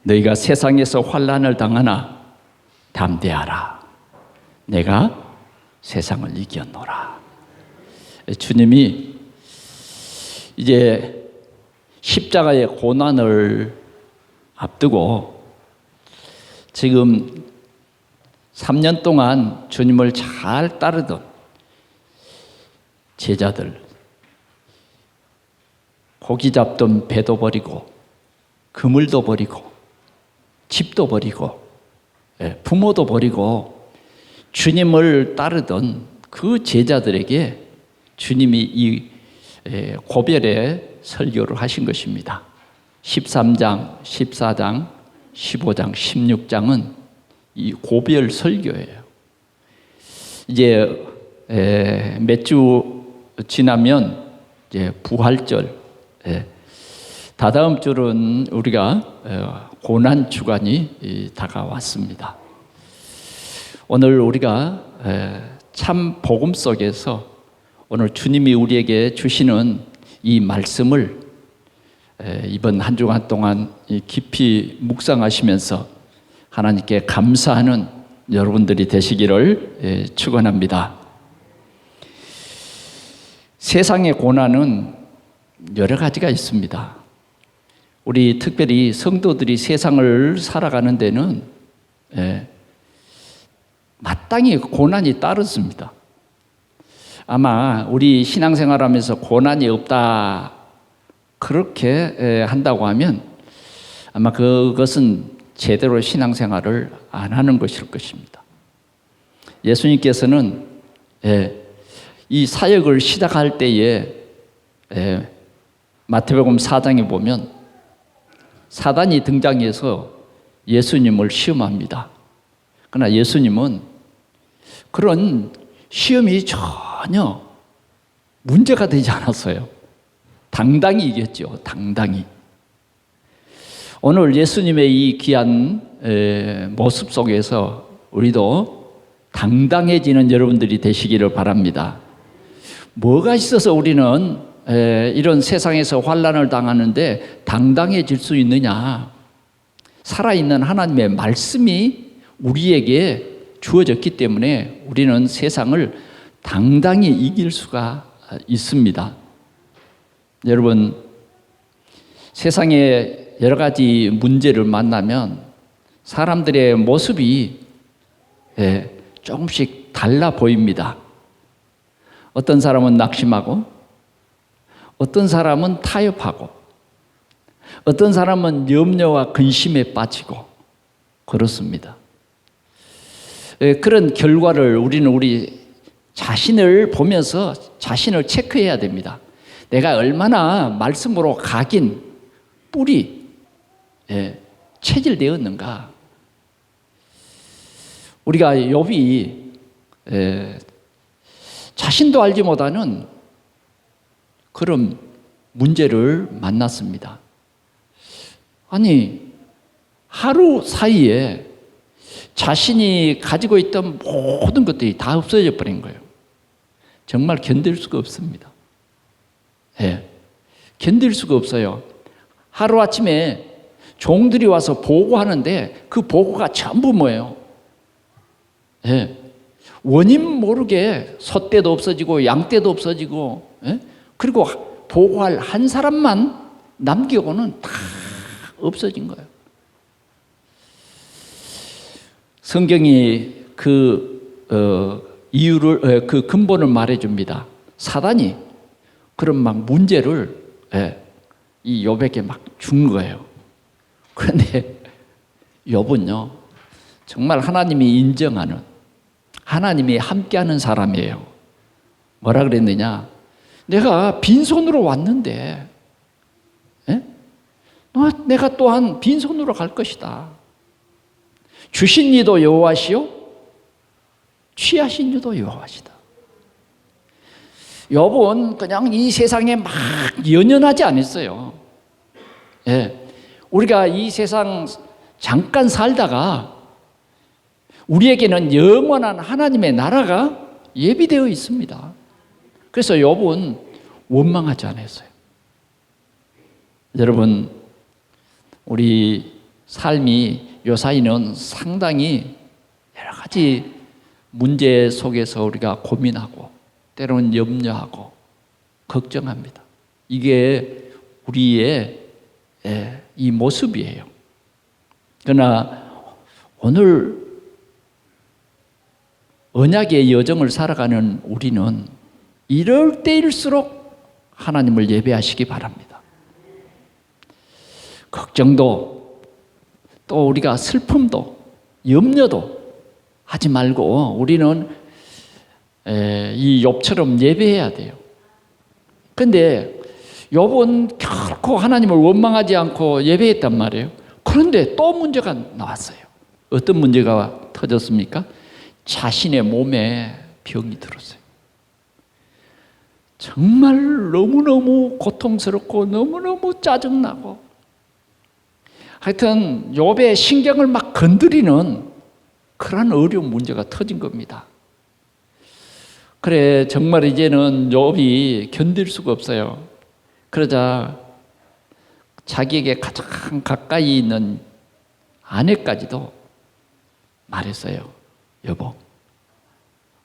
너희가 세상에서 환난을 당하나 담대하라. 내가 세상을 이겼노라. 주님이 이제 십자가의 고난을 앞두고 지금 3년 동안 주님을 잘 따르던 제자들, 고기 잡던 배도 버리고 그물도 버리고 집도 버리고 부모도 버리고 주님을 따르던 그 제자들에게 주님이 이 고별의 설교를 하신 것입니다. 13장, 14장, 15장, 16장은 이 고별 설교예요. 이제 몇 주 지나면 이제 부활절, 다다음 주는 우리가 고난 주간이 다가왔습니다. 오늘 우리가 참 복음 속에서 오늘 주님이 우리에게 주시는 이 말씀을 이번 한 주간 동안 깊이 묵상하시면서 하나님께 감사하는 여러분들이 되시기를 축원합니다. 세상의 고난은 여러 가지가 있습니다. 우리 특별히 성도들이 세상을 살아가는 데는 마땅히 고난이 따르습니다. 아마 우리 신앙생활하면서 고난이 없다 그렇게 한다고 하면 아마 그것은 제대로 신앙생활을 안 하는 것일 것입니다. 예수님께서는 이 사역을 시작할 때에 마태복음 4장에 보면 사단이 등장해서 예수님을 시험합니다. 그러나 예수님은 그런 시험이 전혀 문제가 되지 않았어요. 당당히 이겼죠. 당당히. 오늘 예수님의 이 귀한 모습 속에서 우리도 당당해지는 여러분들이 되시기를 바랍니다. 뭐가 있어서 우리는 이런 세상에서 환난을 당하는데 당당해질 수 있느냐? 살아있는 하나님의 말씀이 우리에게 주어졌기 때문에 우리는 세상을 당당히 이길 수가 있습니다. 여러분, 세상에 여러 가지 문제를 만나면 사람들의 모습이 조금씩 달라 보입니다. 어떤 사람은 낙심하고, 어떤 사람은 타협하고, 어떤 사람은 염려와 근심에 빠지고 그렇습니다. 그런 결과를 우리는 우리 자신을 보면서 자신을 체크해야 됩니다. 내가 얼마나 말씀으로 각인 뿌리 체질되었는가. 우리가 욥이 자신도 알지 못하는 그런 문제를 만났습니다. 아니, 하루 사이에 자신이 가지고 있던 모든 것들이 다 없어져 버린 거예요. 정말 견딜 수가 없습니다. 견딜 수가 없어요. 하루아침에 종들이 와서 보고하는데 그 보고가 전부 뭐예요? 원인 모르게 소떼도 없어지고 양떼도 없어지고 그리고 보고할 한 사람만 남기고는 다 없어진 거예요. 성경이 이유를 그 근본을 말해줍니다. 사단이 그런 막 문제를 이 욥에게 막 준 거예요. 그런데 욥은요 정말 하나님이 인정하는 하나님이 함께하는 사람이에요. 뭐라 그랬느냐? 내가 빈손으로 왔는데 내가 또한 빈손으로 갈 것이다. 주신 이도 여호와시요 취하신 이도 여호와시다. 욥은 그냥 이 세상에 막 연연하지 않았어요. 우리가 이 세상 잠깐 살다가 우리에게는 영원한 하나님의 나라가 예비되어 있습니다. 그래서 욥은 원망하지 않았어요. 여러분, 우리 삶이 요사이는 상당히 여러 가지 문제 속에서 우리가 고민하고 때로는 염려하고 걱정합니다. 이게 우리의 이 모습이에요. 그러나 오늘 언약의 여정을 살아가는 우리는 이럴 때일수록 하나님을 예배하시기 바랍니다. 걱정도 또 우리가 슬픔도 염려도 하지 말고 우리는 이 욥처럼 예배해야 돼요. 그런데 욥은 결코 하나님을 원망하지 않고 예배했단 말이에요. 그런데 또 문제가 나왔어요. 어떤 문제가 터졌습니까? 자신의 몸에 병이 들었어요. 정말 너무너무 고통스럽고 너무너무 짜증나고 하여튼 욥의 신경을 막 건드리는 그런 어려운 문제가 터진 겁니다. 그래 정말 이제는 욥이 견딜 수가 없어요. 그러자 자기에게 가장 가까이 있는 아내까지도 말했어요. 여보,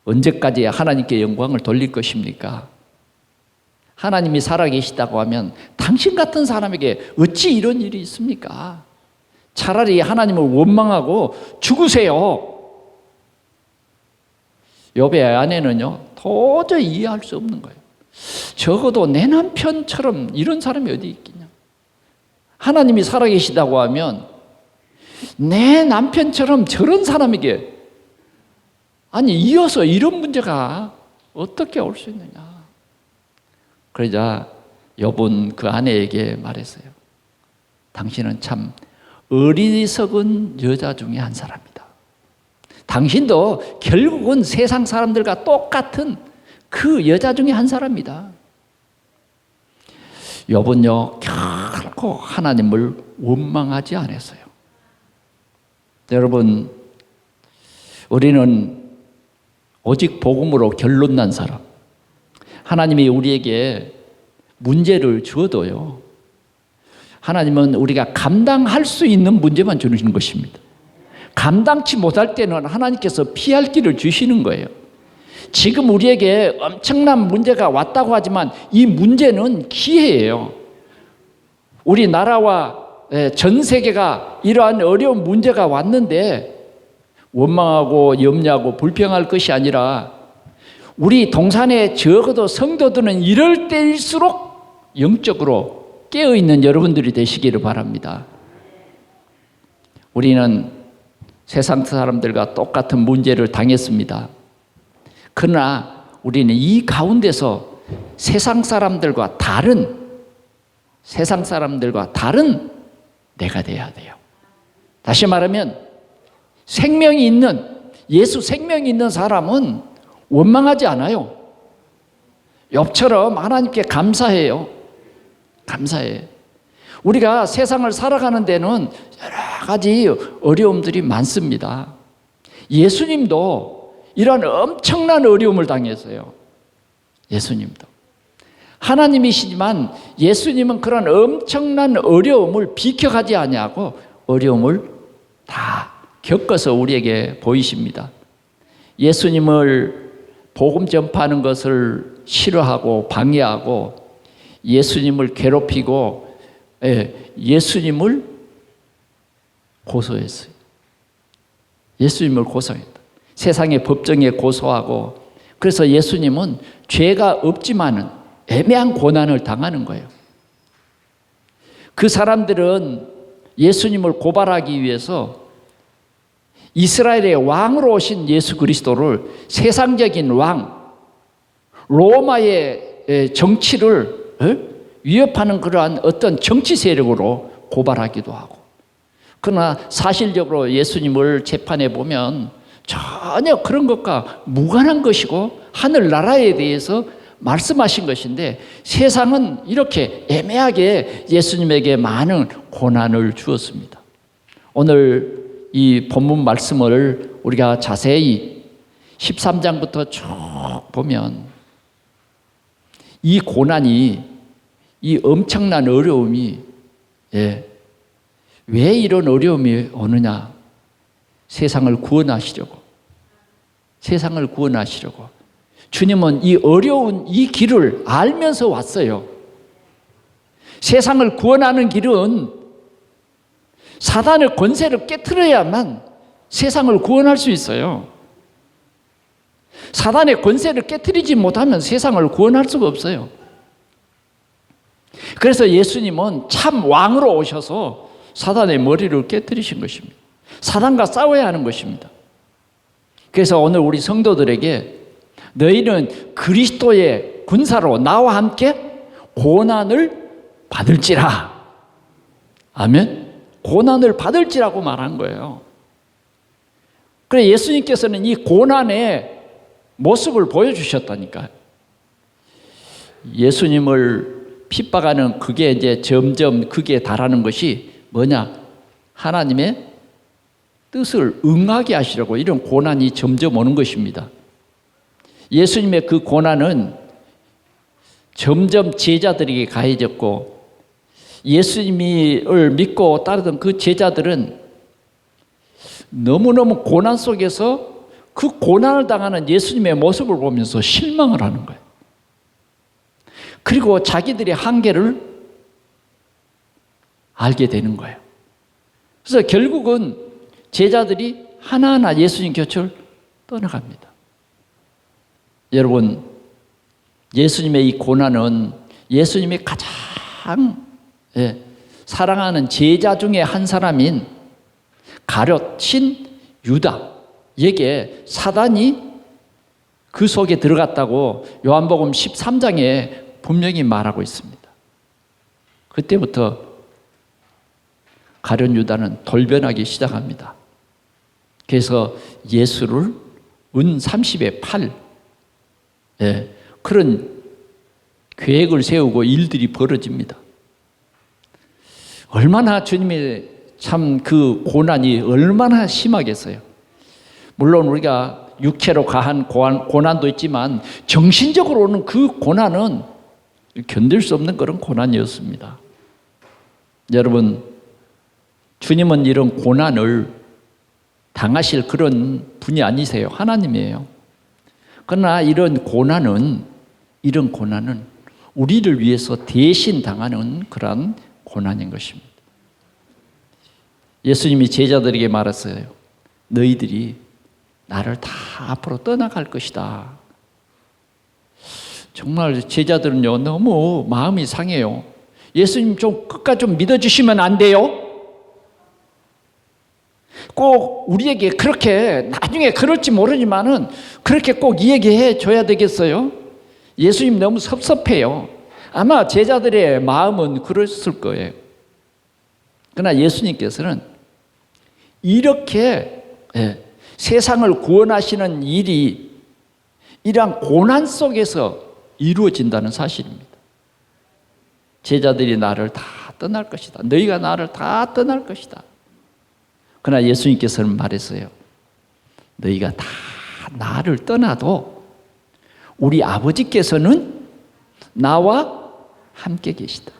언제까지 하나님께 영광을 돌릴 것입니까? 하나님이 살아계시다고 하면 당신 같은 사람에게 어찌 이런 일이 있습니까? 차라리 하나님을 원망하고 죽으세요. 욥의 아내는요 도저히 이해할 수 없는 거예요. 적어도 내 남편처럼 이런 사람이 어디 있겠냐. 하나님이 살아계시다고 하면 내 남편처럼 저런 사람에게 아니 이어서 이런 문제가 어떻게 올 수 있느냐. 그러자 욥은 그 아내에게 말했어요. 당신은 참 어리석은 여자 중에 한 사람이다. 당신도 결국은 세상 사람들과 똑같은 그 여자 중에 한 사람이다. 욥은요 결코 하나님을 원망하지 않았어요. 여러분, 우리는 오직 복음으로 결론 난 사람, 하나님이 우리에게 문제를 주어도요 하나님은 우리가 감당할 수 있는 문제만 주시는 것입니다. 감당치 못할 때는 하나님께서 피할 길을 주시는 거예요. 지금 우리에게 엄청난 문제가 왔다고 하지만 이 문제는 기회예요. 우리나라와 전 세계가 이러한 어려운 문제가 왔는데 원망하고 염려하고 불평할 것이 아니라 우리 동산에 적어도 성도들은 이럴 때일수록 영적으로 깨어있는 여러분들이 되시기를 바랍니다. 우리는 세상 사람들과 똑같은 문제를 당했습니다. 그러나 우리는 이 가운데서 세상 사람들과 다른 내가 돼야 돼요. 다시 말하면 생명이 있는 예수 생명이 있는 사람은 원망하지 않아요. 욥처럼 하나님께 감사해요. 감사해. 우리가 세상을 살아가는 데는 여러 가지 어려움들이 많습니다. 예수님도 이런 엄청난 어려움을 당했어요. 예수님도. 하나님이시지만 예수님은 그런 엄청난 어려움을 비켜가지 아니하고 어려움을 다 겪어서 우리에게 보이십니다. 예수님을 복음 전파하는 것을 싫어하고 방해하고 예수님을 괴롭히고 예수님을 고소했어요. 예수님을 고소했다. 세상의 법정에 고소하고 그래서 예수님은 죄가 없지만은 애매한 고난을 당하는 거예요. 그 사람들은 예수님을 고발하기 위해서 이스라엘의 왕으로 오신 예수 그리스도를 세상적인 왕, 로마의 정치를 위협하는 그러한 어떤 정치 세력으로 고발하기도 하고, 그러나 사실적으로 예수님을 재판해 보면 전혀 그런 것과 무관한 것이고 하늘나라에 대해서 말씀하신 것인데 세상은 이렇게 애매하게 예수님에게 많은 고난을 주었습니다. 오늘 이 본문 말씀을 우리가 자세히 13장부터 쭉 보면 이 고난이, 이 엄청난 어려움이 왜 이런 어려움이 오느냐? 세상을 구원하시려고. 세상을 구원하시려고. 주님은 이 어려운 이 길을 알면서 왔어요. 세상을 구원하는 길은 사단의 권세를 깨트려야만 세상을 구원할 수 있어요. 사단의 권세를 깨트리지 못하면 세상을 구원할 수가 없어요. 그래서 예수님은 참 왕으로 오셔서 사단의 머리를 깨트리신 것입니다. 사단과 싸워야 하는 것입니다. 그래서 오늘 우리 성도들에게 너희는 그리스도의 군사로 나와 함께 고난을 받을지라. 아멘. 고난을 받을지라고 말한 거예요. 그래 예수님께서는 이 고난의 모습을 보여주셨다니까요. 예수님을 핍박하는 그게 이제 점점 그게 달하는 것이 뭐냐? 하나님의 뜻을 응하게 하시려고 이런 고난이 점점 오는 것입니다. 예수님의 그 고난은 점점 제자들에게 가해졌고 예수님을 믿고 따르던 그 제자들은 너무너무 고난 속에서 그 고난을 당하는 예수님의 모습을 보면서 실망을 하는 거예요. 그리고 자기들의 한계를 알게 되는 거예요. 그래서 결국은 제자들이 하나하나 예수님 곁을 떠나갑니다. 여러분, 예수님의 이 고난은 예수님이 가장 사랑하는 제자 중에 한 사람인 가룟신 유다에게 사단이 그 속에 들어갔다고 요한복음 13장에 분명히 말하고 있습니다. 그때부터 가룟 유다는 돌변하기 시작합니다. 그래서 예수를 은 30의 8 그런 계획을 세우고 일들이 벌어집니다. 얼마나 주님의 참 그 고난이 얼마나 심하겠어요. 물론 우리가 육체로 가한 고난도 있지만 정신적으로는 그 고난은 견딜 수 없는 그런 고난이었습니다. 여러분, 주님은 이런 고난을 당하실 그런 분이 아니세요. 하나님이에요. 그러나 이런 고난은 우리를 위해서 대신 당하는 그런 고난인 것입니다. 예수님이 제자들에게 말했어요. 너희들이 나를 다 앞으로 떠나갈 것이다. 정말 제자들은요, 너무 마음이 상해요. 예수님 좀 끝까지 좀 믿어주시면 안 돼요? 꼭 우리에게 그렇게 나중에 그럴지 모르지만은 그렇게 꼭 이야기해 줘야 되겠어요? 예수님 너무 섭섭해요. 아마 제자들의 마음은 그랬을 거예요. 그러나 예수님께서는 이렇게 세상을 구원하시는 일이 이러한 고난 속에서 이루어진다는 사실입니다. 제자들이 나를 다 떠날 것이다. 너희가 나를 다 떠날 것이다. 그러나 예수님께서는 말했어요. 너희가 다 나를 떠나도 우리 아버지께서는 나와 함께 계시다.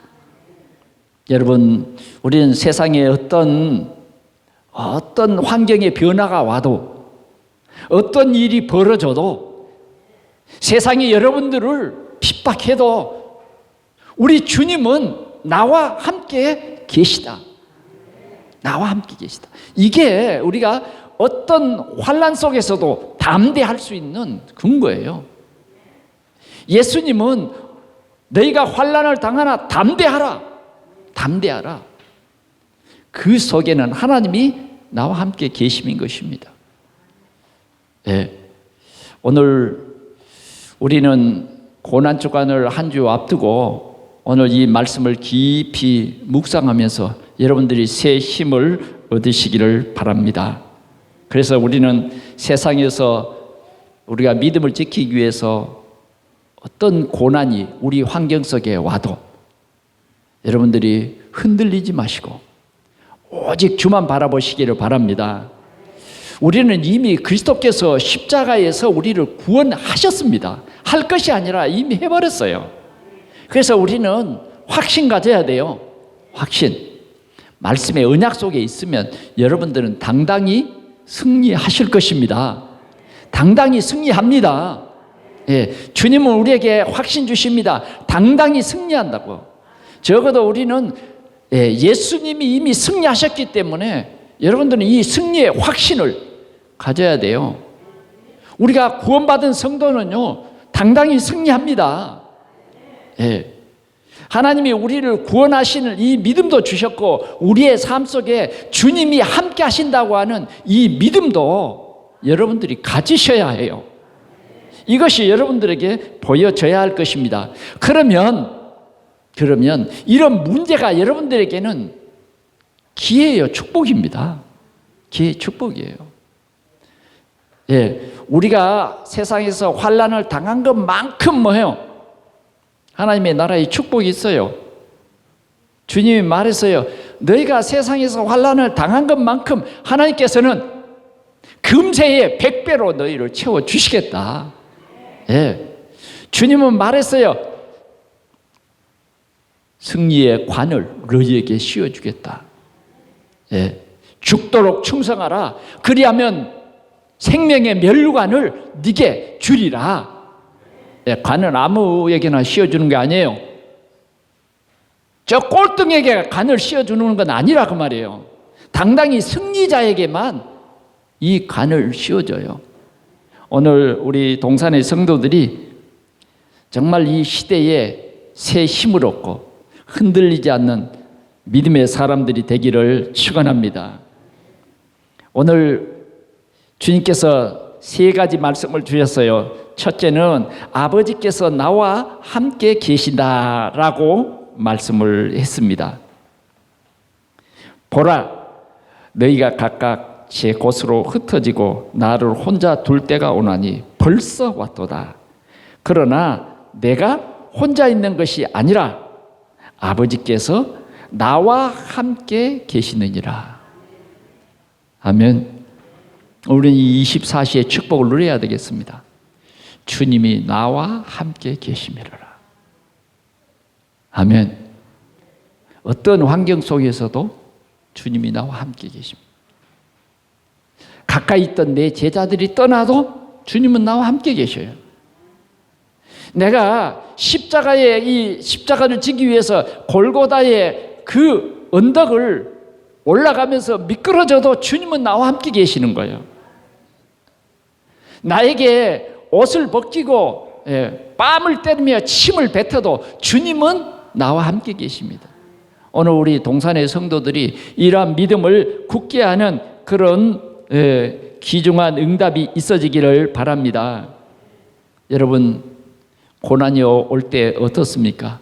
여러분, 우리는 세상에 어떤 환경의 변화가 와도 어떤 일이 벌어져도 세상이 여러분들을 핍박해도 우리 주님은 나와 함께 계시다. 나와 함께 계시다. 이게 우리가 어떤 환난 속에서도 담대할 수 있는 근거예요. 예수님은 너희가 환난을 당하나 담대하라. 담대하라. 그 속에는 하나님이 나와 함께 계심인 것입니다. 오늘 우리는 고난주간을 한 주 앞두고 오늘 이 말씀을 깊이 묵상하면서 여러분들이 새 힘을 얻으시기를 바랍니다. 그래서 우리는 세상에서 우리가 믿음을 지키기 위해서 어떤 고난이 우리 환경 속에 와도 여러분들이 흔들리지 마시고 오직 주만 바라보시기를 바랍니다. 우리는 이미 그리스도께서 십자가에서 우리를 구원하셨습니다. 할 것이 아니라 이미 해버렸어요. 그래서 우리는 확신 가져야 돼요. 확신. 말씀의 언약 속에 있으면 여러분들은 당당히 승리하실 것입니다. 당당히 승리합니다. 예, 주님은 우리에게 확신 주십니다. 당당히 승리한다고. 적어도 우리는 예수님이 이미 승리하셨기 때문에 여러분들은 이 승리의 확신을 가져야 돼요. 우리가 구원받은 성도는요, 당당히 승리합니다. 예. 하나님이 우리를 구원하시는 이 믿음도 주셨고, 우리의 삶 속에 주님이 함께 하신다고 하는 이 믿음도 여러분들이 가지셔야 해요. 이것이 여러분들에게 보여져야 할 것입니다. 그러면 이런 문제가 여러분들에게는 기회예요, 축복입니다. 기회, 축복이에요. 예, 우리가 세상에서 환난을 당한 것만큼 뭐예요? 하나님의 나라에 축복이 있어요. 주님이 말했어요. 너희가 세상에서 환난을 당한 것만큼 하나님께서는 금세에 100배로 너희를 채워주시겠다. 예. 주님은 말했어요. 승리의 관을 너희에게 씌워주겠다. 예. 죽도록 충성하라. 그리하면 생명의 면류관을 네게 주리라. 예, 관은 아무에게나 씌워주는 게 아니에요. 저 꼴등에게 관을 씌워주는 건 아니라 그 말이에요. 당당히 승리자에게만 이 관을 씌워줘요. 오늘 우리 동산의 성도들이 정말 이 시대에 새 힘을 얻고 흔들리지 않는 믿음의 사람들이 되기를 축원합니다. 오늘 주님께서 세 가지 말씀을 주셨어요. 첫째는 아버지께서 나와 함께 계신다라고 말씀을 했습니다. 보라, 너희가 각각 제 곳으로 흩어지고 나를 혼자 둘 때가 오나니 벌써 왔도다. 그러나 내가 혼자 있는 것이 아니라 아버지께서 나와 함께 계시느니라. 아멘. 우리는 이 24시의 축복을 누려야 되겠습니다. 주님이 나와 함께 계시미라. 아멘. 어떤 환경 속에서도 주님이 나와 함께 계십니다. 가까이 있던 내 제자들이 떠나도 주님은 나와 함께 계셔요. 내가 이 십자가를 지기 위해서 골고다의 그 언덕을 올라가면서 미끄러져도 주님은 나와 함께 계시는 거예요. 나에게 옷을 벗기고 뺨을 때리며 침을 뱉어도 주님은 나와 함께 계십니다. 오늘 우리 동산의 성도들이 이러한 믿음을 굳게 하는 그런 귀중한 응답이 있어지기를 바랍니다. 여러분, 고난이 올 때 어떻습니까?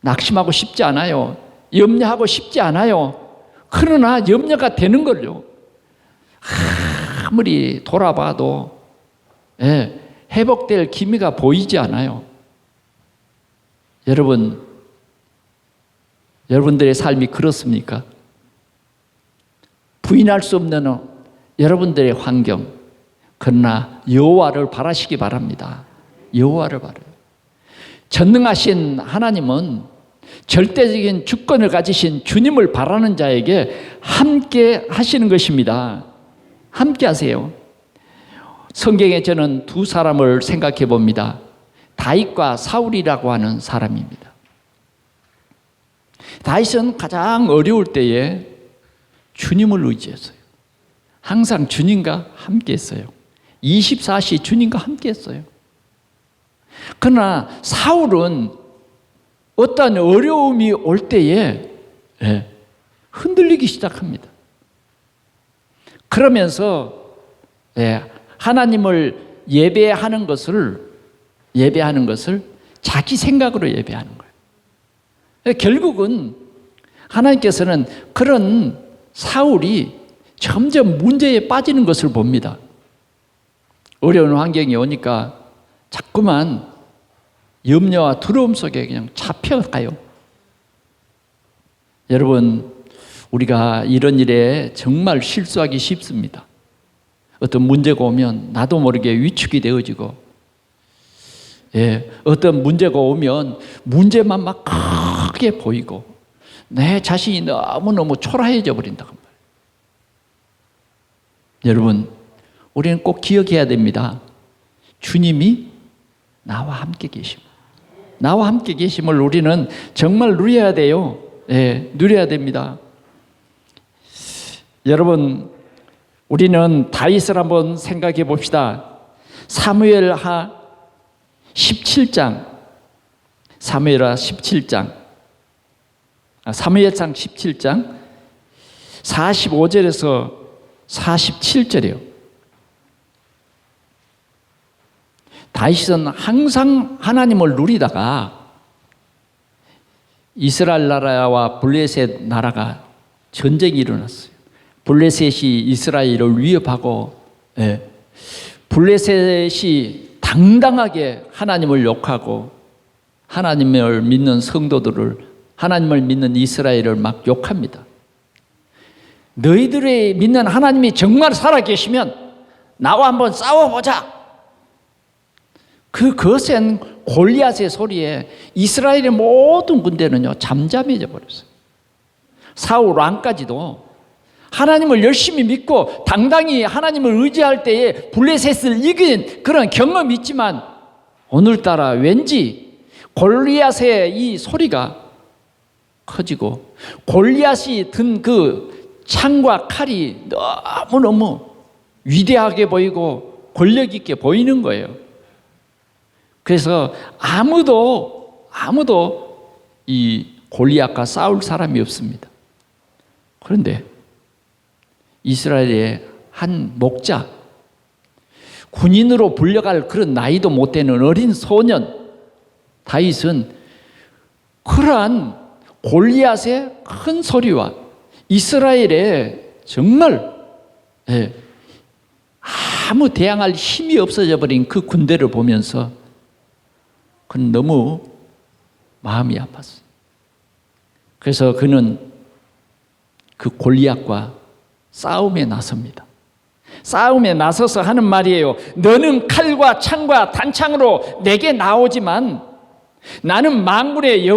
낙심하고 싶지 않아요. 염려하고 싶지 않아요. 그러나 염려가 되는 걸요. 아무리 돌아봐도 회복될 기미가 보이지 않아요. 여러분들의 삶이 그렇습니까? 부인할 수 없는 여러분들의 환경, 그러나 여호와를 바라시기 바랍니다. 여호와를 바라요. 전능하신 하나님은 절대적인 주권을 가지신 주님을 바라는 자에게 함께 하시는 것입니다. 함께 하세요. 성경에 저는 두 사람을 생각해 봅니다. 다윗과 사울이라고 하는 사람입니다. 다윗은 가장 어려울 때에 주님을 의지했어요. 항상 주님과 함께 했어요. 24시 주님과 함께 했어요. 그러나 사울은 어떤 어려움이 올 때에 흔들리기 시작합니다. 그러면서 하나님을 예배하는 것을 자기 생각으로 예배하는 거예요. 결국은 하나님께서는 그런 사울이 점점 문제에 빠지는 것을 봅니다. 어려운 환경이 오니까 자꾸만 염려와 두려움 속에 그냥 잡혀가요. 여러분, 우리가 이런 일에 정말 실수하기 쉽습니다. 어떤 문제가 오면 나도 모르게 위축이 되어지고, 어떤 문제가 오면 문제만 막 크게 보이고, 내 자신이 너무너무 초라해져 버린다고 말이에요. 여러분, 우리는 꼭 기억해야 됩니다. 주님이 나와 함께 계심을. 나와 함께 계심을 우리는 정말 누려야 돼요. 네, 누려야 됩니다. 여러분, 우리는 다윗을 한번 생각해 봅시다. 사무엘하 17장, 사무엘상 17장 45절에서 47절이에요. 다윗은 항상 하나님을 누리다가 이스라엘 나라와 블레셋 나라가 전쟁이 일어났어요. 블레셋이 이스라엘을 위협하고, 블레셋이 당당하게 하나님을 욕하고 하나님을 믿는 성도들을, 하나님을 믿는 이스라엘을 막 욕합니다. 너희들의 믿는 하나님이 정말 살아계시면 나와 한번 싸워보자. 그 거센 골리앗의 소리에 이스라엘의 모든 군대는요 잠잠해져 버렸어요. 사울 왕까지도 하나님을 열심히 믿고 당당히 하나님을 의지할 때에 블레셋을 이긴 그런 경험이 있지만, 오늘따라 왠지 골리앗의 이 소리가 커지고 골리앗이 든 그 창과 칼이 너무너무 위대하게 보이고 권력 있게 보이는 거예요. 그래서 아무도 이 골리앗과 싸울 사람이 없습니다. 그런데 이스라엘의 한 목자, 군인으로 불려갈 그런 나이도 못 되는 어린 소년 다윗은 그러한 골리앗의 큰 소리와 이스라엘의 정말 아무 대항할 힘이 없어져 버린 그 군대를 보면서 그는 너무 마음이 아팠어요. 그래서 그는 그 골리앗과 싸움에 나섭니다. 싸움에 나서서 하는 말이에요. 너는 칼과 창과 단창으로 내게 나오지만 나는 만군의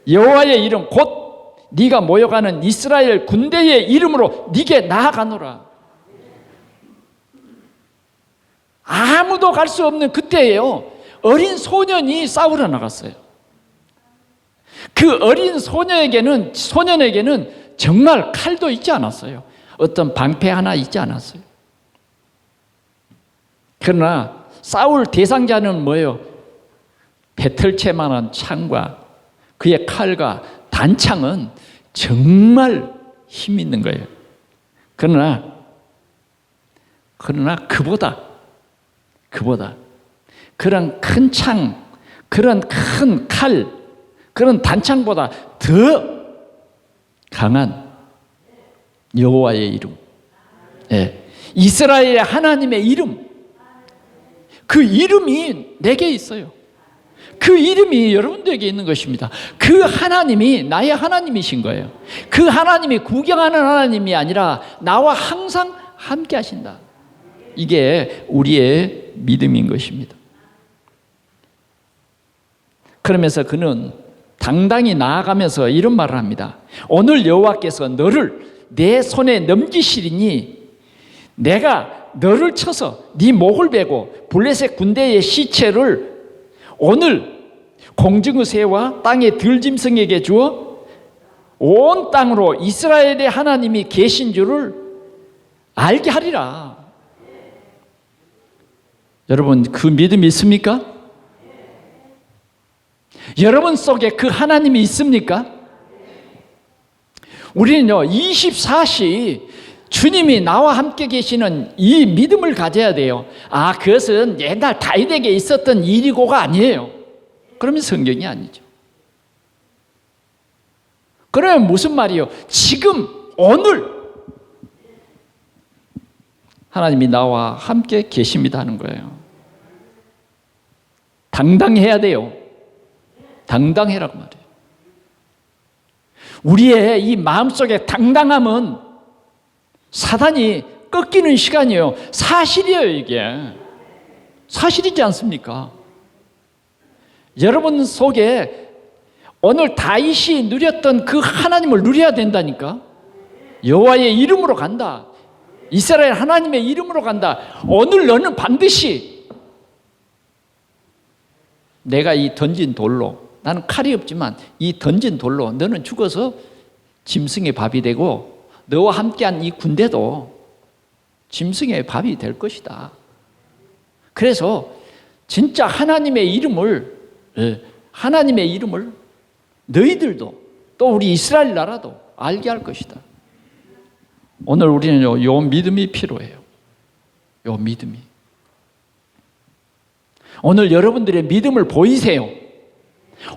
여호와의 이름 곧 네가 모여가는 이스라엘 군대의 이름으로 네게 나아가노라. 아무도 갈 수 없는 그때예요. 어린 소년이 싸우러 나갔어요. 그 어린 소년에게는 정말 칼도 있지 않았어요. 어떤 방패 하나 있지 않았어요. 그러나 싸울 대상자는 뭐예요? 배틀채만한 창과 그의 칼과 단창은 정말 힘 있는 거예요. 그러나 그보다 그런 큰 창, 그런 큰 칼, 그런 단창보다 더 강한 여호와의 이름, 이스라엘의 하나님의 이름, 그 이름이 내게 있어요. 그 이름이 여러분들에게 있는 것입니다. 그 하나님이 나의 하나님이신 거예요. 그 하나님이 구경하는 하나님이 아니라 나와 항상 함께 하신다. 이게 우리의 믿음인 것입니다. 그러면서 그는 당당히 나아가면서 이런 말을 합니다. 오늘 여호와께서 너를 내 손에 넘기시리니 내가 너를 쳐서 네 목을 베고 블레셋 군대의 시체를 오늘 공중의 새와 땅의 들짐승에게 주어 온 땅으로 이스라엘의 하나님이 계신 줄을 알게 하리라. 여러분, 그 믿음이 있습니까? 여러분 속에 그 하나님이 있습니까? 우리는요 24시 주님이 나와 함께 계시는 이 믿음을 가져야 돼요. 그것은 옛날 다윗에게 있었던 일이고가 아니에요. 그러면 성경이 아니죠. 그러면 무슨 말이에요? 지금 오늘 하나님이 나와 함께 계십니다 하는 거예요. 당당해야 돼요. 당당해라고 말해요. 우리의 이 마음속에 당당함은 사단이 꺾이는 시간이에요. 사실이에요. 이게 사실이지 않습니까? 여러분 속에 오늘 다윗이 누렸던 그 하나님을 누려야 된다니까. 여호와의 이름으로 간다. 이스라엘 하나님의 이름으로 간다. 오늘 너는 반드시 내가 이 던진 돌로, 나는 칼이 없지만 이 던진 돌로 너는 죽어서 짐승의 밥이 되고 너와 함께한 이 군대도 짐승의 밥이 될 것이다. 그래서 진짜 하나님의 이름을 너희들도 또 우리 이스라엘 나라도 알게 할 것이다. 오늘 우리는 요 믿음이 필요해요. 요 믿음이. 오늘 여러분들의 믿음을 보이세요.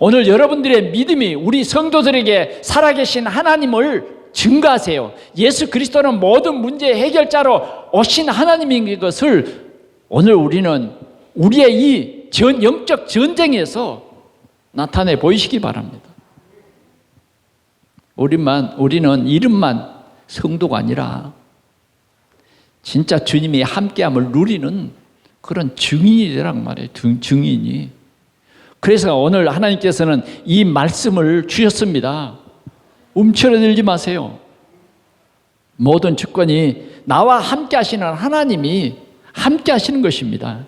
오늘 여러분들의 믿음이 우리 성도들에게 살아계신 하나님을 증거하세요. 예수 그리스도는 모든 문제의 해결자로 오신 하나님인 것을 오늘 우리는 우리의 이 영적 전쟁에서 나타내 보이시기 바랍니다. 우리는 이름만 성도가 아니라 진짜 주님이 함께함을 누리는 그런 증인이란 말이에요. 증인이. 그래서 오늘 하나님께서는 이 말씀을 주셨습니다. 움츠러들지 마세요. 모든 주권이 나와 함께 하시는 하나님이 함께 하시는 것입니다.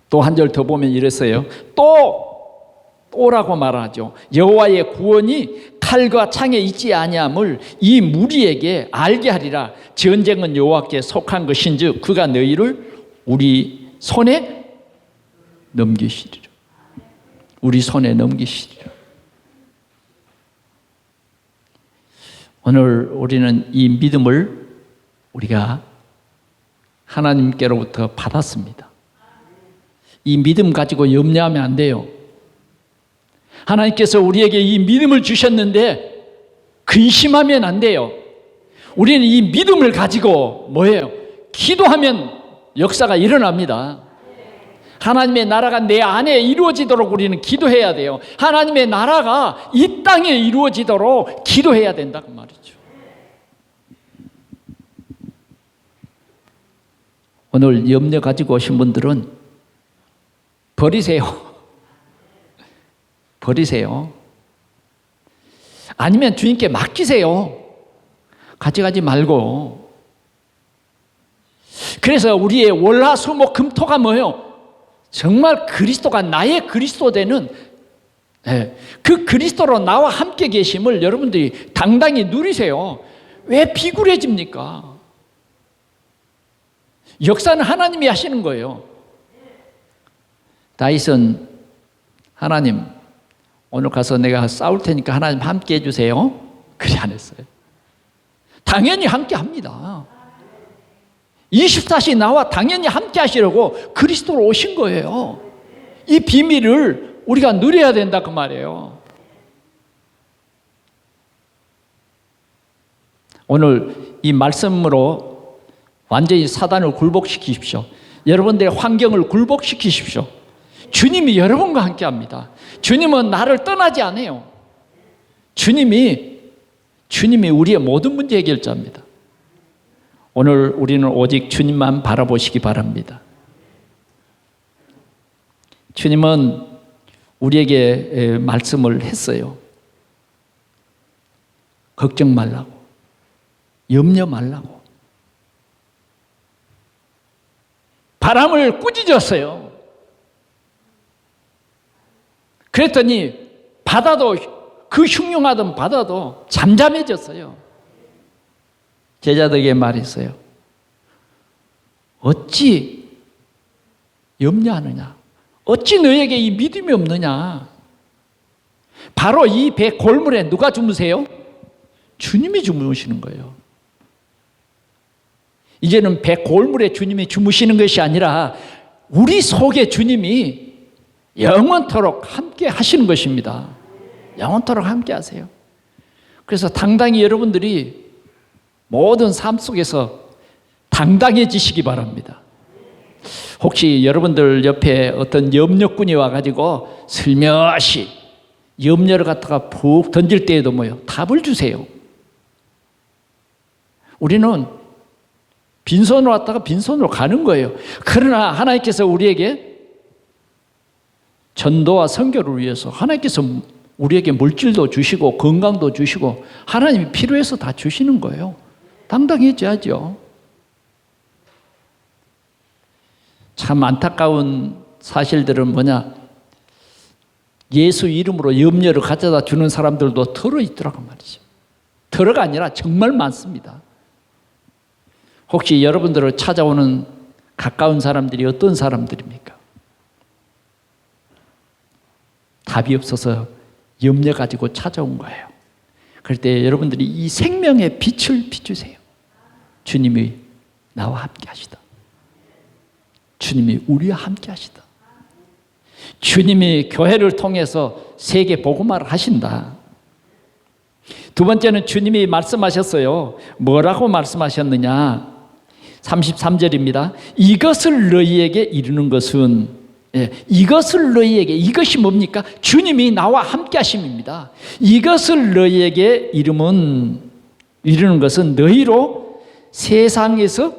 또 한 절 더 보면 이랬어요. 또라고 말하죠. 여호와의 구원이 칼과 창에 있지 아니함을 이 무리에게 알게 하리라. 전쟁은 여호와께 속한 것인즉 그가 너희를 우리 손에 넘기시리라. 우리 손에 넘기시리라. 오늘 우리는 이 믿음을 우리가 하나님께로부터 받았습니다. 이 믿음 가지고 염려하면 안 돼요. 하나님께서 우리에게 이 믿음을 주셨는데 근심하면 안 돼요. 우리는 이 믿음을 가지고 뭐예요? 기도하면 역사가 일어납니다. 하나님의 나라가 내 안에 이루어지도록 우리는 기도해야 돼요. 하나님의 나라가 이 땅에 이루어지도록 기도해야 된다 그 말이죠. 오늘 염려 가지고 오신 분들은 버리세요. 버리세요. 아니면 주님께 맡기세요. 가져가지 말고. 그래서 우리의 월화수목금토가 뭐예요? 정말 그리스도가 나의 그리스도 되는 그 그리스도로 나와 함께 계심을 여러분들이 당당히 누리세요. 왜 비굴해집니까? 역사는 하나님이 하시는 거예요. 다윗은 하나님 오늘 가서 내가 싸울 테니까 하나님 함께 해주세요. 그래 안 했어요. 당연히 함께 합니다. 24시 나와 당연히 함께 하시려고 그리스도로 오신 거예요. 이 비밀을 우리가 누려야 된다 그 말이에요. 오늘 이 말씀으로 완전히 사단을 굴복시키십시오. 여러분들의 환경을 굴복시키십시오. 주님이 여러분과 함께 합니다. 주님은 나를 떠나지 않아요. 주님이 우리의 모든 문제 해결자입니다. 오늘 우리는 오직 주님만 바라보시기 바랍니다. 주님은 우리에게 말씀을 했어요. 걱정 말라고, 염려 말라고. 바람을 꾸짖었어요. 그랬더니 바다도, 그 흉흉하던 바다도 잠잠해졌어요. 제자들에게 말했어요. 어찌 염려하느냐? 어찌 너에게 이 믿음이 없느냐? 바로 이 배 골물에 누가 주무세요? 주님이 주무시는 거예요. 이제는 배 골물에 주님이 주무시는 것이 아니라 우리 속에 주님이 영원토록 함께 하시는 것입니다. 영원토록 함께 하세요. 그래서 당당히 여러분들이 모든 삶 속에서 당당해지시기 바랍니다. 혹시 여러분들 옆에 어떤 염려꾼이 와가지고 슬며시 염려를 갖다가 푹 던질 때에도 뭐요? 답을 주세요. 우리는 빈손으로 왔다가 빈손으로 가는 거예요. 그러나 하나님께서 우리에게 전도와 선교를 위해서 하나님께서 우리에게 물질도 주시고 건강도 주시고 하나님이 필요해서 다 주시는 거예요. 당당해져야죠. 참 안타까운 사실들은 뭐냐, 예수 이름으로 염려를 가져다 주는 사람들도 덜어 있더라고 말이죠. 덜어가 아니라 정말 많습니다. 혹시 여러분들을 찾아오는 가까운 사람들이 어떤 사람들입니까? 답이 없어서 염려 가지고 찾아온 거예요. 그럴 때 여러분들이 이 생명의 빛을 비추세요. 주님이 나와 함께 하시다. 주님이 우리와 함께 하시다. 주님이 교회를 통해서 세계 복음화를 하신다. 두 번째는 주님이 말씀하셨어요. 뭐라고 말씀하셨느냐? 33절입니다. 이것을 너희에게 이루는 것은, 이것을 너희에게, 이것이 뭡니까? 주님이 나와 함께 하심입니다. 이것을 너희에게 이루는 것은 너희로 세상에서,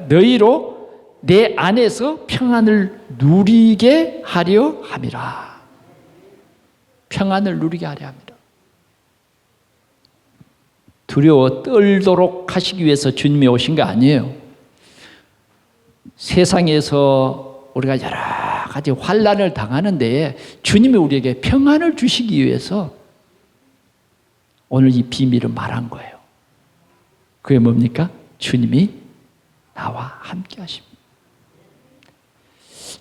너희로 내 안에서 평안을 누리게 하려 함이라. 평안을 누리게 하려 함이라. 두려워 떨도록 하시기 위해서 주님이 오신 거 아니에요. 세상에서 우리가 여러 가지 환난을 당하는 데에 주님이 우리에게 평안을 주시기 위해서 오늘 이 비밀을 말한 거예요. 그게 뭡니까? 주님이 나와 함께 하십니다.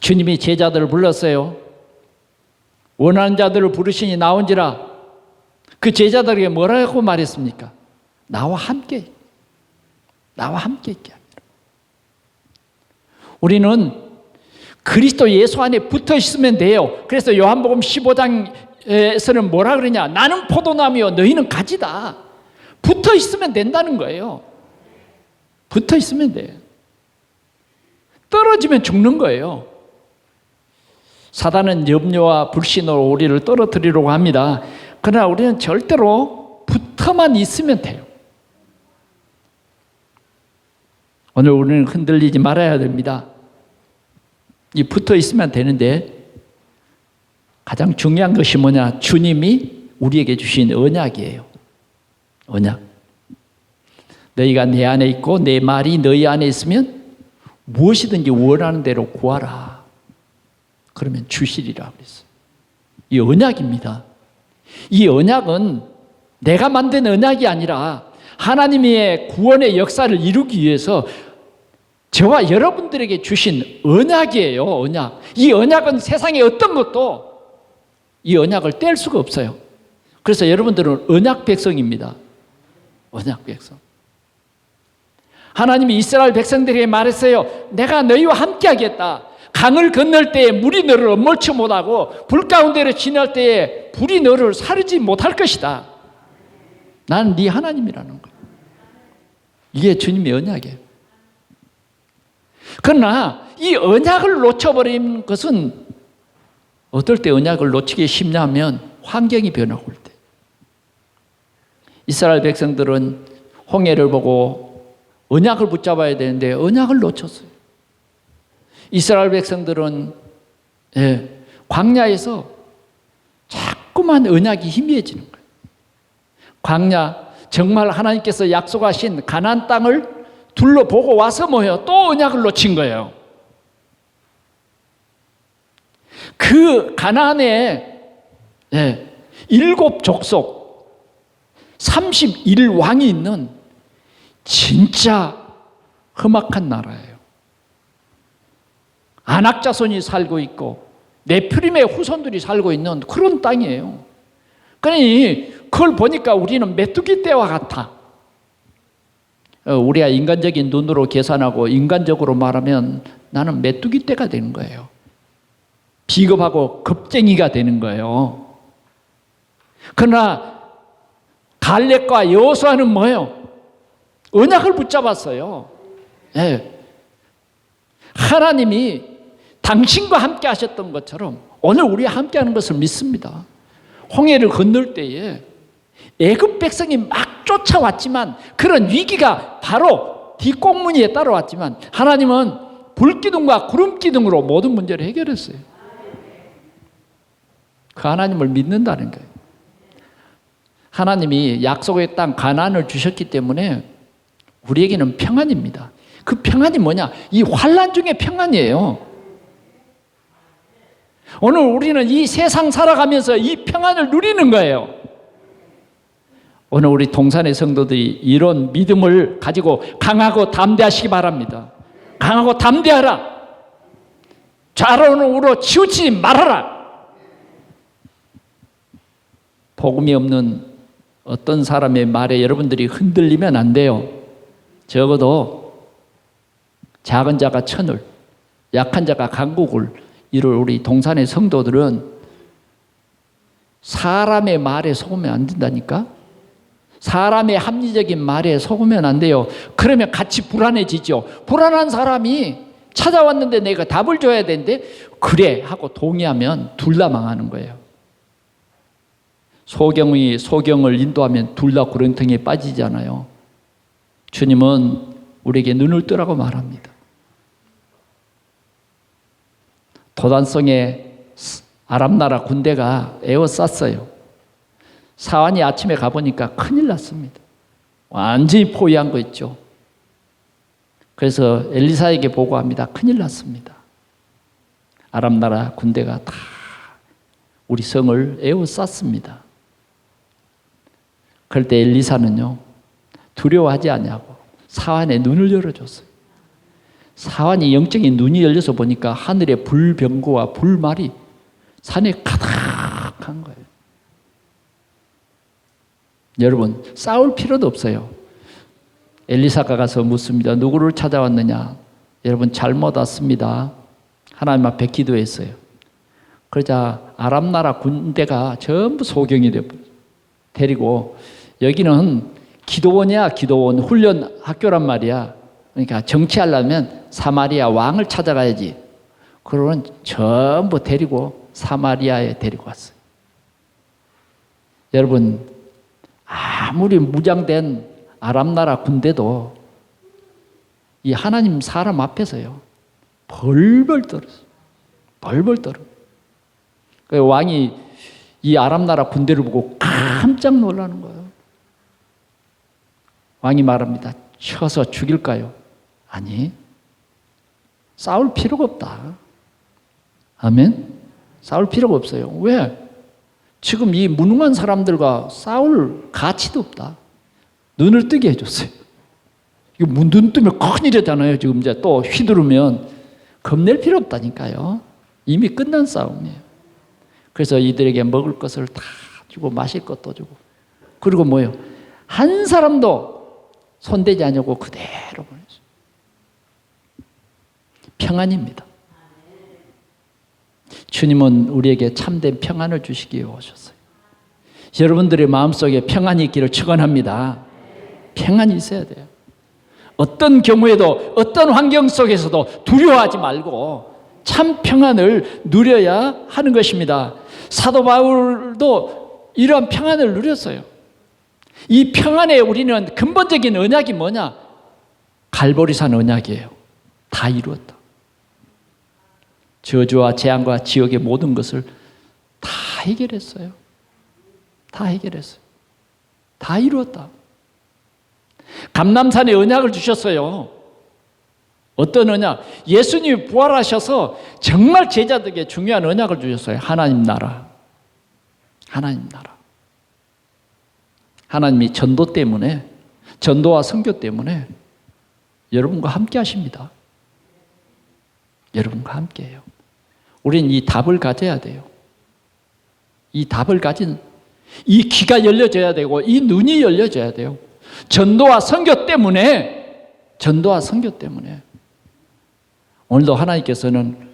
주님이 제자들을 불렀어요. 원하는 자들을 부르시니 나온지라. 그 제자들에게 뭐라고 말했습니까? 나와 함께 있게 합니다. 우리는 그리스도 예수 안에 붙어 있으면 돼요. 그래서 요한복음 15장에서는 뭐라 그러냐? 나는 포도나무요 너희는 가지다. 붙어 있으면 된다는 거예요. 붙어 있으면 돼요. 떨어지면 죽는 거예요. 사단은 염려와 불신으로 우리를 떨어뜨리려고 합니다. 그러나 우리는 절대로 붙어만 있으면 돼요. 오늘 우리는 흔들리지 말아야 됩니다. 이 붙어 있으면 되는데 가장 중요한 것이 뭐냐? 주님이 우리에게 주신 언약이에요. 언약. 너희가 내 안에 있고 내 말이 너희 안에 있으면 무엇이든지 원하는 대로 구하라. 그러면 주시리라 그랬어요. 이 언약입니다. 이 언약은 내가 만든 언약이 아니라 하나님의 구원의 역사를 이루기 위해서 저와 여러분들에게 주신 언약이에요. 언약. 이 언약은 세상의 어떤 것도 이 언약을 뗄 수가 없어요. 그래서 여러분들은 언약 백성입니다. 언약 백성. 하나님이 이스라엘 백성들에게 말했어요. 내가 너희와 함께 하겠다. 강을 건널 때에 물이 너를 엄몰치 못하고 불 가운데를 지날 때에 불이 너를 사르지 못할 것이다. 나는 네 하나님이라는 거예요. 이게 주님의 언약이에요. 그러나 이 언약을 놓쳐버린 것은 어떨 때 언약을 놓치기 쉽냐면 환경이 변하고 올 때. 이스라엘 백성들은 홍해를 보고 언약을 붙잡아야 되는데 언약을 놓쳤어요. 이스라엘 백성들은 광야에서 자꾸만 언약이 희미해지는 거예요. 광야, 정말 하나님께서 약속하신 가나안 땅을 둘러보고 와서 뭐예요? 또 언약을 놓친 거예요. 그 가나안에 7족속 31왕이 있는 진짜 험악한 나라예요. 아낙 자손이 살고 있고 네피림의 후손들이 살고 있는 그런 땅이에요. 그러니 그걸 보니까 우리는 메뚜기 떼와 같아. 우리가 인간적인 눈으로 계산하고 인간적으로 말하면 나는 메뚜기 떼가 되는 거예요. 비겁하고 겁쟁이가 되는 거예요. 그러나 갈렙과 여호수아는 뭐예요? 언약을 붙잡았어요. 하나님이 당신과 함께 하셨던 것처럼 오늘 우리와 함께 하는 것을 믿습니다. 홍해를 건널 때에 애굽 백성이 막 쫓아왔지만 그런 위기가 바로 뒷공무니에 따라왔지만 하나님은 불기둥과 구름기둥으로 모든 문제를 해결했어요. 그 하나님을 믿는다는 거예요. 하나님이 약속의 땅 가나안을 주셨기 때문에 우리에게는 평안입니다. 그 평안이 뭐냐? 이 환난 중에 평안이에요. 오늘 우리는 이 세상 살아가면서 이 평안을 누리는 거예요. 오늘 우리 동산의 성도들이 이런 믿음을 가지고 강하고 담대하시기 바랍니다. 강하고 담대하라. 좌로는 우로 치우치지 말아라. 복음이 없는 어떤 사람의 말에 여러분들이 흔들리면 안 돼요. 적어도 작은 자가 천을, 약한 자가 강국을 이룰 우리 동산의 성도들은 사람의 말에 속으면 안 된다니까? 사람의 합리적인 말에 속으면 안 돼요. 그러면 같이 불안해지죠. 불안한 사람이 찾아왔는데 내가 답을 줘야 되는데 그래 하고 동의하면 둘 다 망하는 거예요. 소경이 소경을 인도하면 둘 다 구렁텅이에 빠지잖아요. 주님은 우리에게 눈을 뜨라고 말합니다. 도단성에 아람 나라 군대가 에워쌌어요. 사환이 아침에 가보니까 큰일 났습니다. 완전히 포위한 거 있죠. 그래서 엘리사에게 보고합니다. 큰일 났습니다. 아람 나라 군대가 다 우리 성을 에워쌌습니다. 그럴 때 엘리사는요, 두려워하지 않냐고 사환의 눈을 열어줬어요. 사환이 영적인 눈이 열려서 보니까 하늘의 불병거와 불말이 산에 가득한 거예요. 여러분, 싸울 필요도 없어요. 엘리사가 가서 묻습니다. 누구를 찾아왔느냐? 여러분, 잘못 왔습니다. 하나님 앞에 기도했어요. 그러자 아람 나라 군대가 전부 소경이 되어버렸어요. 데리고 여기는 기도원이야. 기도원 훈련 학교란 말이야. 그러니까 정치하려면 사마리아 왕을 찾아가야지. 그러면 전부 데리고 사마리아에 데리고 왔어요. 여러분, 아무리 무장된 아람 나라 군대도 이 하나님 사람 앞에서요 벌벌 떨었어요. 벌벌 떨어. 그 왕이 이 아람 나라 군대를 보고 깜짝 놀라는 거예요. 왕이 말합니다. 쳐서 죽일까요? 아니, 싸울 필요가 없다. 아멘? 싸울 필요가 없어요. 왜? 지금 이 무능한 사람들과 싸울 가치도 없다. 눈을 뜨게 해줬어요. 이거 눈 뜨면 큰일이잖아요. 지금 이제 또 휘두르면 겁낼 필요 없다니까요. 이미 끝난 싸움이에요. 그래서 이들에게 먹을 것을 다 주고 마실 것도 주고, 그리고 뭐예요? 한 사람도 손대지 않냐고 그대로 보냈어요. 평안입니다. 주님은 우리에게 참된 평안을 주시기 위해 오셨어요. 여러분들의 마음속에 평안이 있기를 축원합니다. 평안이 있어야 돼요. 어떤 경우에도 어떤 환경 속에서도 두려워하지 말고 참 평안을 누려야 하는 것입니다. 사도 바울도 이러한 평안을 누렸어요. 이 평안에 우리는 근본적인 언약이 뭐냐? 갈보리산 언약이에요. 다 이루었다. 저주와 재앙과 지옥의 모든 것을 다 해결했어요. 다 해결했어요. 다 이루었다. 감람산에 언약을 주셨어요. 어떤 언약? 예수님이 부활하셔서 정말 제자들에게 중요한 언약을 주셨어요. 하나님 나라. 하나님 나라. 하나님이 전도 때문에, 전도와 선교 때문에 여러분과 함께 하십니다. 여러분과 함께 해요. 우리는 이 답을 가져야 돼요. 이 답을 가진, 이 귀가 열려져야 되고 이 눈이 열려져야 돼요. 전도와 선교 때문에, 전도와 선교 때문에 오늘도 하나님께서는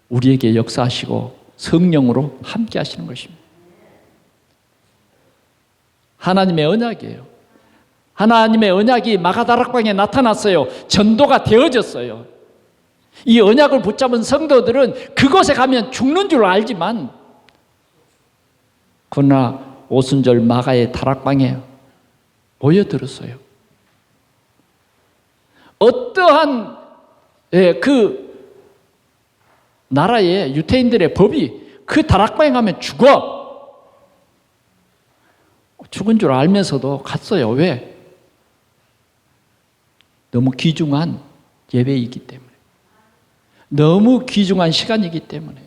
우리에게 역사하시고 성령으로 함께 하시는 것입니다. 하나님의 언약이에요. 하나님의 언약이 마가다락방에 나타났어요. 전도가 되어졌어요. 이 언약을 붙잡은 성도들은 그곳에 가면 죽는 줄 알지만, 그러나 오순절 마가의 다락방에 모여들었어요. 어떠한 그 나라의 유대인들의 법이 그 다락방에 가면 죽어. 죽은 줄 알면서도 갔어요. 왜? 너무 귀중한 예배이기 때문에. 너무 귀중한 시간이기 때문에.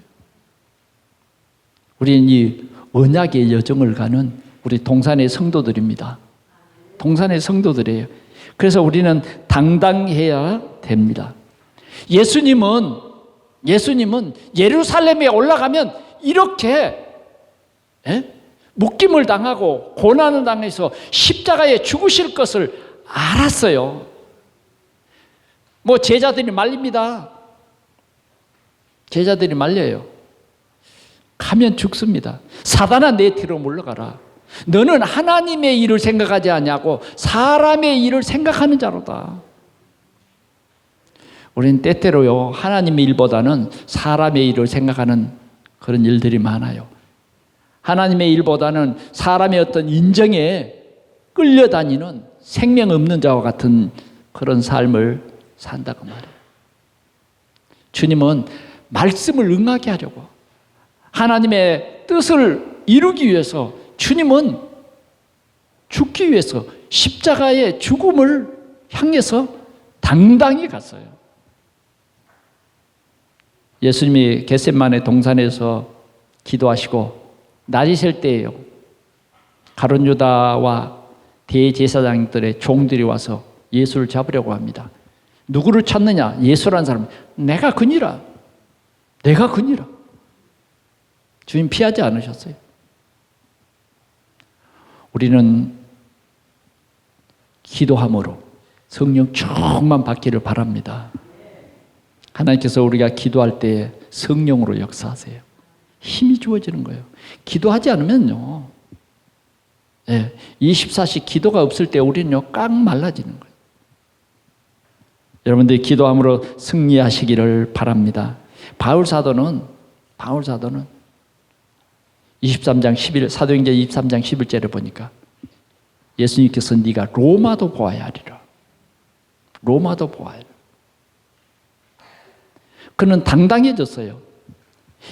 우리는 이 언약의 여정을 가는 우리 동산의 성도들입니다. 동산의 성도들이에요. 그래서 우리는 당당해야 됩니다. 예수님은 예루살렘에 올라가면 이렇게 묶임을 당하고 고난을 당해서 십자가에 죽으실 것을 알았어요. 뭐 제자들이 말립니다. 제자들이 말려요. 가면 죽습니다. 사단아, 내 뒤로 물러가라. 너는 하나님의 일을 생각하지 않냐고 사람의 일을 생각하는 자로다. 우리는 때때로요, 하나님의 일보다는 사람의 일을 생각하는 그런 일들이 많아요. 하나님의 일보다는 사람의 어떤 인정에 끌려다니는 생명 없는 자와 같은 그런 삶을 산다고 말해요. 주님은 말씀을 응하게 하려고, 하나님의 뜻을 이루기 위해서 주님은 죽기 위해서 십자가의 죽음을 향해서 당당히 갔어요. 예수님이 겟세마네 동산에서 기도하시고 낮이실 때예요. 가룟 유다와 대제사장들의 종들이 와서 예수를 잡으려고 합니다. 누구를 찾느냐? 예수라는 사람. 내가 그니라. 내가 그니라. 주님 피하지 않으셨어요. 우리는 기도함으로 성령 충만 받기를 바랍니다. 하나님께서 우리가 기도할 때 성령으로 역사하세요. 힘이 주어지는 거예요. 기도하지 않으면요, 24시 기도가 없을 때 우리는요, 깡 말라지는 거예요. 여러분들이 기도함으로 승리하시기를 바랍니다. 바울 사도는 23장 11, 사도행전 23장 11절을 보니까 예수님께서 네가 로마도 보아야 하리라. 로마도 보아야 하리라. 그는 당당해졌어요.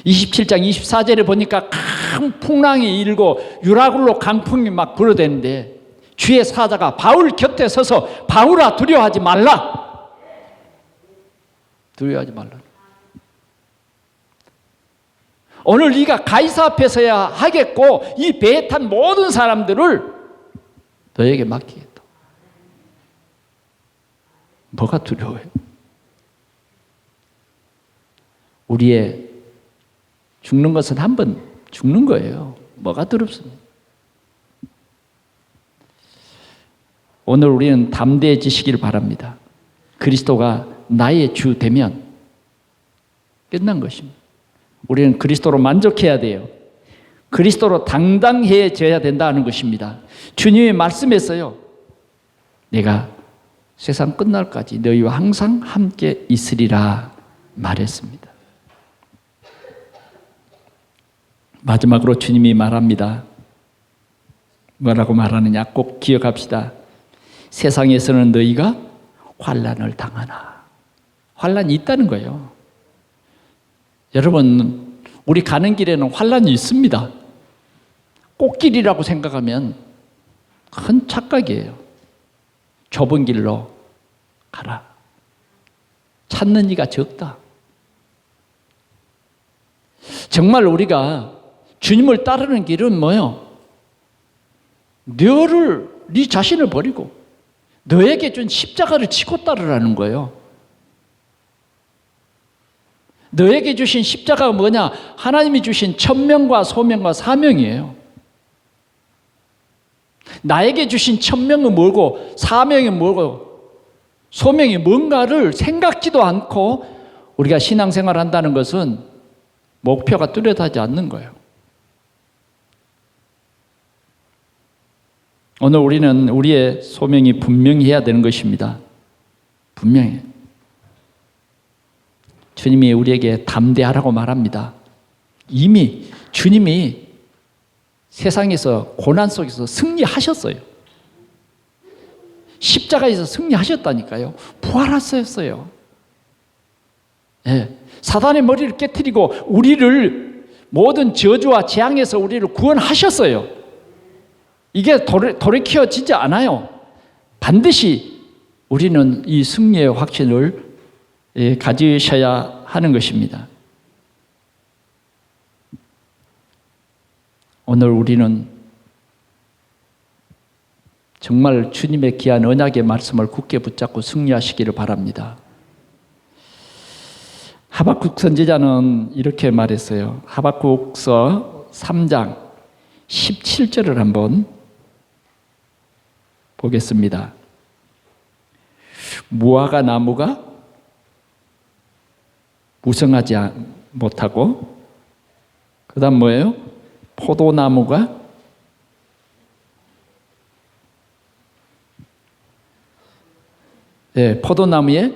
27장 24절에 보니까 큰 풍랑이 일고 유라굴로 강풍이 막 불어대는데 주의 사자가 바울 곁에 서서 바울아 두려워하지 말라. 두려워하지 말라. 오늘 네가 가이사 앞에 서야 하겠고 이 배에 탄 모든 사람들을 너에게 맡기겠다. 뭐가 두려워요? 우리의 죽는 것은 한 번 죽는 거예요. 뭐가 두렵습니까? 오늘 우리는 담대해지시길 바랍니다. 그리스도가 나의 주 되면 끝난 것입니다. 우리는 그리스도로 만족해야 돼요. 그리스도로 당당해져야 된다는 것입니다. 주님이 말씀했어요. 내가 세상 끝날까지 너희와 항상 함께 있으리라 말했습니다. 마지막으로 주님이 말합니다. 뭐라고 말하느냐 꼭 기억합시다. 세상에서는 너희가 환난을 당하나. 환난이 있다는 거예요. 여러분, 우리 가는 길에는 환난이 있습니다. 꽃길이라고 생각하면 큰 착각이에요. 좁은 길로 가라. 찾는 이가 적다. 정말 우리가 주님을 따르는 길은 뭐예요? 네 자신을 버리고 너에게 준 십자가를 지고 따르라는 거예요. 너에게 주신 십자가가 뭐냐? 하나님이 주신 천명과 소명과 사명이에요. 나에게 주신 천명은 뭐고 사명이 뭐고 소명이 뭔가를 생각지도 않고 우리가 신앙생활을 한다는 것은 목표가 뚜렷하지 않는 거예요. 오늘 우리는 우리의 소명이 분명히 해야 되는 것입니다. 분명히. 주님이 우리에게 담대하라고 말합니다. 이미 주님이 세상에서 고난 속에서 승리하셨어요. 십자가에서 승리하셨다니까요. 부활하셨어요. 네. 사단의 머리를 깨트리고 우리를 모든 저주와 재앙에서 우리를 구원하셨어요. 이게 돌이켜지지 않아요. 반드시 우리는 이 승리의 확신을 가지셔야 하는 것입니다. 오늘 우리는 정말 주님의 귀한 언약의 말씀을 굳게 붙잡고 승리하시기를 바랍니다. 하박국 선지자는 이렇게 말했어요. 하박국서 3장 17절을 한번 보겠습니다. 무화과 나무가 무성하지 못하고, 그 다음 뭐예요? 포도나무가 포도나무에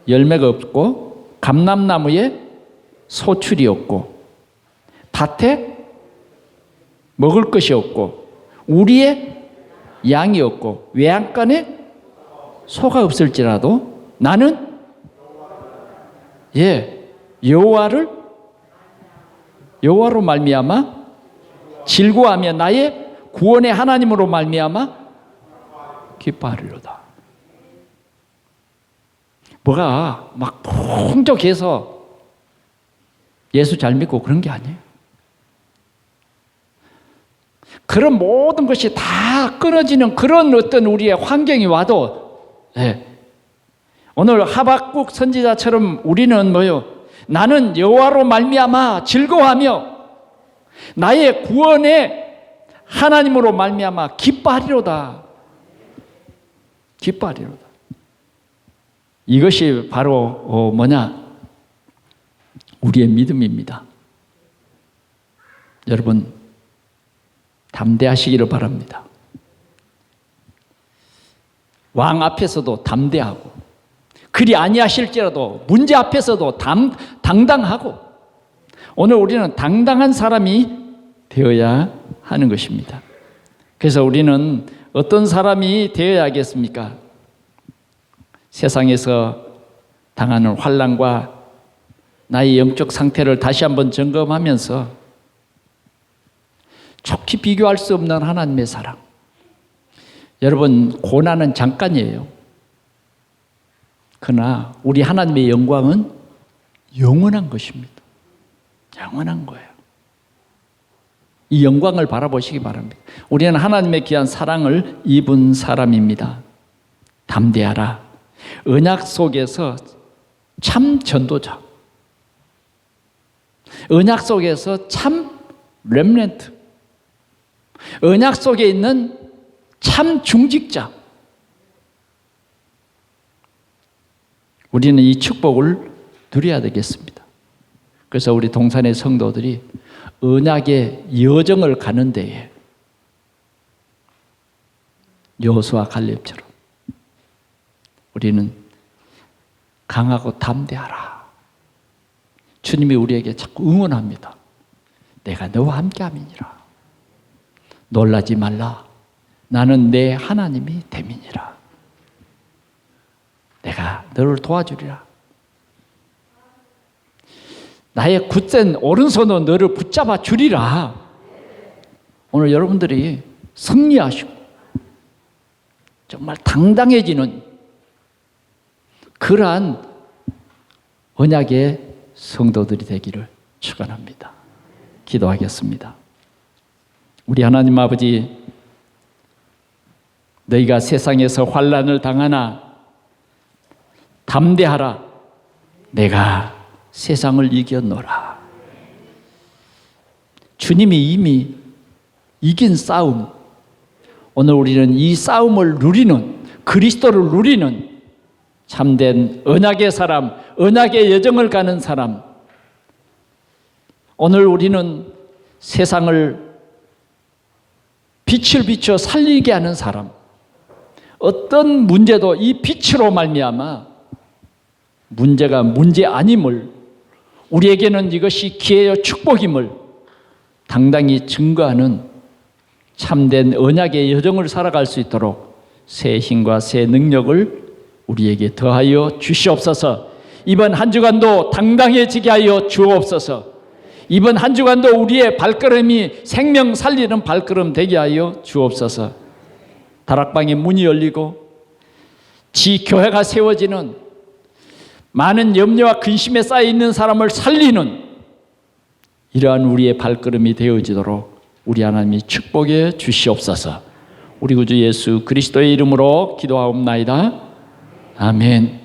열매가 없고, 감람나무에 소출이 없고, 밭에 먹을 것이 없고, 우리의 양이 없고, 외양간에 소가 없을지라도 나는 여호와로 말미암아 즐거워하며 나의 구원의 하나님으로 말미암아 기뻐하리로다. 뭐가 막 풍족해서 예수 잘 믿고 그런 게 아니에요. 그런 모든 것이 다 끊어지는 그런 어떤 우리의 환경이 와도, 오늘 하박국 선지자처럼 우리는 뭐요? 나는 여호와로 말미암아 즐거워하며 나의 구원의 하나님으로 말미암아 기뻐하리로다. 기뻐하리로다. 이것이 바로 우리의 믿음입니다. 여러분 담대하시기를 바랍니다. 왕 앞에서도 담대하고, 그리 아니하실지라도 문제 앞에서도 당당하고, 오늘 우리는 당당한 사람이 되어야 하는 것입니다. 그래서 우리는 어떤 사람이 되어야 하겠습니까? 세상에서 당하는 환난과 나의 영적 상태를 다시 한번 점검하면서 좋게 비교할 수 없는 하나님의 사랑. 여러분, 고난은 잠깐이에요. 그러나 우리 하나님의 영광은 영원한 것입니다. 영원한 거예요. 이 영광을 바라보시기 바랍니다. 우리는 하나님의 귀한 사랑을 입은 사람입니다. 담대하라. 언약 속에서 참 전도자, 언약 속에서 참 렘넌트, 언약 속에 있는 참 중직자. 우리는 이 축복을 누려야 되겠습니다. 그래서 우리 동산의 성도들이 언약의 여정을 가는 데에 여호수아 갈렙처럼 우리는 강하고 담대하라. 주님이 우리에게 자꾸 응원합니다. 내가 너와 함께함이니라. 놀라지 말라. 나는 내 하나님이 됨이니라. 내가 너를 도와주리라. 나의 굳센 오른손으로 너를 붙잡아 주리라. 오늘 여러분들이 승리하시고 정말 당당해지는 그러한 언약의 성도들이 되기를 축원합니다. 기도하겠습니다. 우리 하나님 아버지, 너희가 세상에서 환난을 당하나 담대하라. 내가 세상을 이겼노라. 주님이 이미 이긴 싸움, 오늘 우리는 이 싸움을 누리는, 그리스도를 누리는 참된 언약의 사람, 언약의 여정을 가는 사람, 오늘 우리는 세상을 빛을 비춰 살리게 하는 사람, 어떤 문제도 이 빛으로 말미암아 문제가 문제 아님을, 우리에게는 이것이 기회요 축복임을 당당히 증거하는 참된 언약의 여정을 살아갈 수 있도록 새 힘과 새 능력을 우리에게 더하여 주시옵소서. 이번 한 주간도 당당해지게 하여 주옵소서. 이번 한 주간도 우리의 발걸음이 생명 살리는 발걸음 되게 하여 주옵소서. 다락방에 문이 열리고 지교회가 세워지는, 많은 염려와 근심에 쌓여 있는 사람을 살리는 이러한 우리의 발걸음이 되어지도록 우리 하나님이 축복해 주시옵소서. 우리 구주 예수 그리스도의 이름으로 기도하옵나이다. 아멘.